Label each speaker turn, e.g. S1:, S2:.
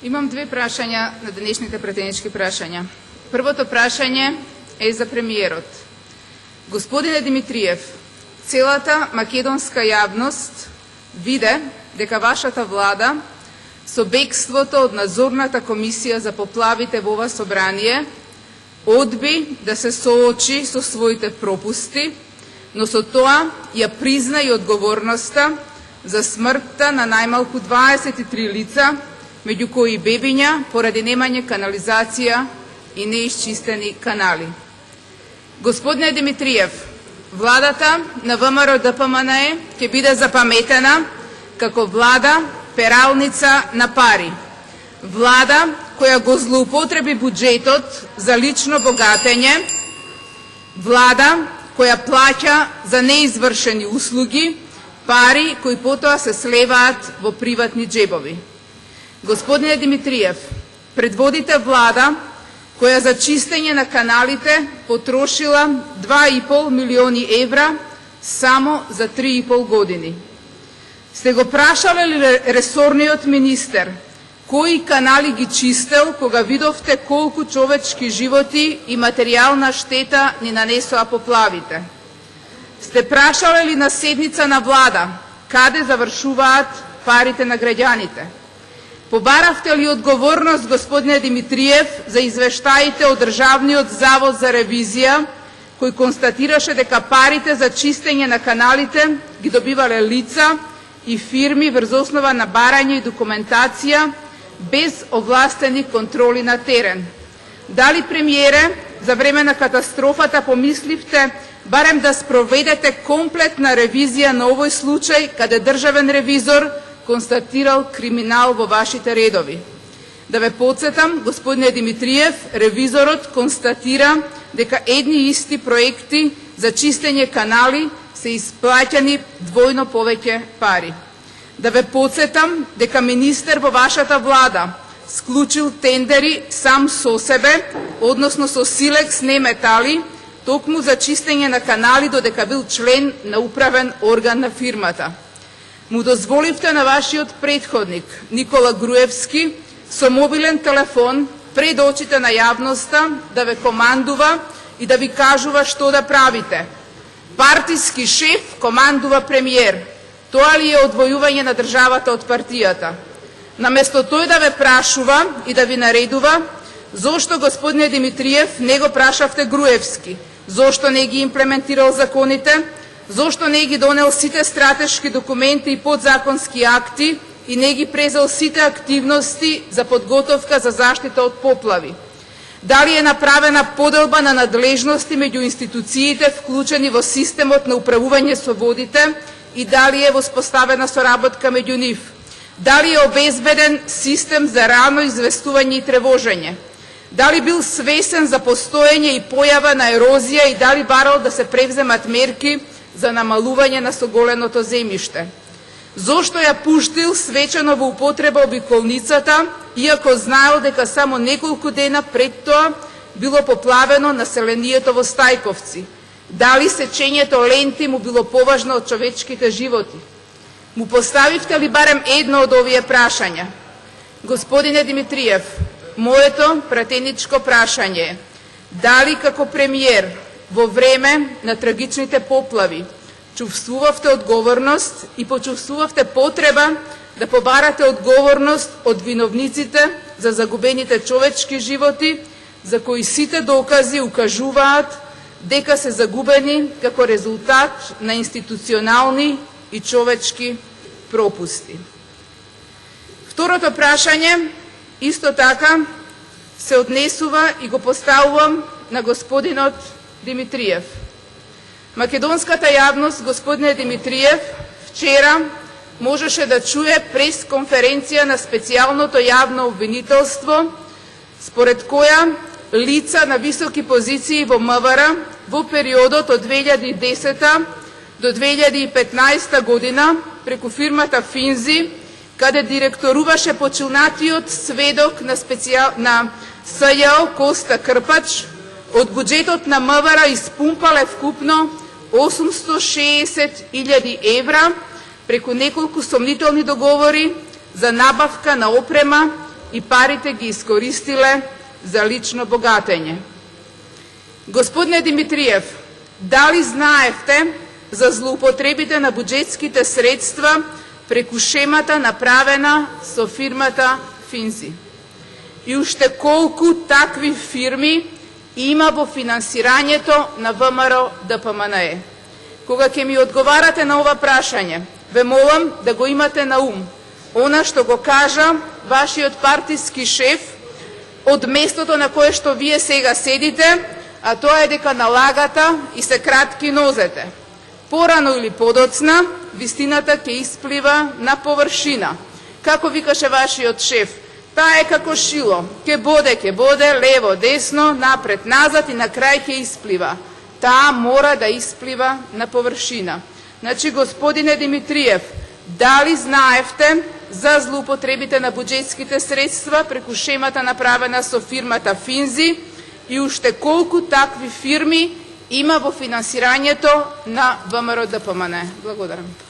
S1: Имам две прашања на денешните пратенички прашања. Првото прашање е за премиерот. Господине Димитриев, целата македонска јавност виде дека вашата влада со бегството од надзорната комисија за поплавите во ова собрание одби да се соочи со своите пропусти, но со тоа ја призна и одговорноста за смртта на најмалку 23 лица, меѓу кои бебиња поради немање канализација и неисчистени канали. Господине Димитриев, владата на ВМРО-ДПМНЕ ќе биде запаметена како влада пералница на пари. Влада која го злоупотреби буџетот за лично богатење, влада која плаќа за неизвршени услуги, пари кои потоа се слеваат во приватни джебови. Господине Димитриев, предводите влада која за чистење на каналите потрошила 2,5 милиони евра само за 3,5 години. Сте го прашале ли ресорниот министер кои канали ги чистел кога видовте колку човечки животи и материјална штета ни нанесоа поплавите? Сте прашале ли на седница на влада каде завршуваат парите на граѓаните? Побаравте ли одговорност, господине Димитриев, за извештаите од Државниот завод за ревизија, кој констатираше дека парите за чистење на каналите ги добивале лица и фирми врз основа на барање и документација без овластени контроли на терен? Дали, премиере, за време на катастрофата помисливте барем да спроведете комплетна ревизија на овој случај каде државен ревизор констатирал криминал во вашите редови? Да ве подсетам, господине Димитриев, ревизорот констатира дека едни исти проекти за чистење канали се исплаќани двојно повеќе пари. Да ве подсетам дека министер во вашата влада склучил тендери сам со себе, односно со Силекс Неметали, токму за чистење на канали додека бил член на управен орган на фирмата. Му дозволивте на вашиот предходник Никола Груевски со мобилен телефон пред очите на јавноста да ве командува и да ви кажува што да правите. Партиски шеф командува премиер. Тоа ли е одвојување на државата од партијата? Наместо тој да ве прашува и да ви наредува, зошто, господине Димитриев, не го прашавте Груевски? Зошто не ги имплементирал законите? Зошто не ги донел сите стратешки документи и подзаконски акти и не ги презел сите активности за подготовка за заштита од поплави? Дали е направена поделба на надлежности меѓу институциите вклучени во системот на управување со водите и дали е воспоставена соработка меѓу нив? Дали е обезбеден систем за рано известување и тревожење? Дали бил свесен за постоење и појава на ерозија и дали барал да се превземат мерки за намалување на соголеното земјиште? Зошто ја пуштил свечено во употреба обиколницата, иако знаел дека само неколку дена пред тоа било поплавено населението во Стајковци? Дали сечењето ленти му било поважно од човечките животи? Му поставивте ли барем едно од овие прашања? Господине Димитриев, моето пратеничко прашање е: дали како премиер во време на трагичните поплави чувствувавте одговорност и почувствувавте потреба да побарате одговорност од виновниците за загубените човечки животи, за кои сите докази укажуваат дека се загубени како резултат на институционални и човечки пропусти? Второто прашање исто така се однесува и го поставувам на господинот Димитриев. Македонската јавност, господине Димитриев, вчера можеше да чуе пресконференција на специјалното јавно обвинителство, според која лица на високи позиции во МВР во периодот од 2010 до 2015 година преку фирмата Финзи, каде директоруваше почилнатиот сведок на СЈО Коста Крпач, од буџетот на МВР испумпале вкупно 860.000 евра преку неколку сомнителни договори за набавка на опрема и парите ги искористиле за лично богатење. Господине Димитриев, дали знаевте за злоупотребите на буџетските средства преку шемата направена со фирмата Финзи? И уште колку такви фирми има во финансирањето на ВМРО ДПМНЕ? Кога ќе ми одговарате на ова прашање, ве молам да го имате на ум она што го кажа вашиот партиски шеф од местото на кое што вие сега седите, а тоа е дека налагата и се кратки нозете. Порано или подоцна, вистината ќе исплива на површина. Како викаше вашиот шеф, таа е како шило, ќе боде, лево, десно, напред, назад и на крај ќе исплива. Таа мора да исплива на површина. Значи, господине Димитриев, дали знаевте за злоупотребите на буџетските средства преку шемата направена со фирмата Финзи и уште колку такви фирми има во финансирањето на ВМРО ДПМНЕ? Благодарам.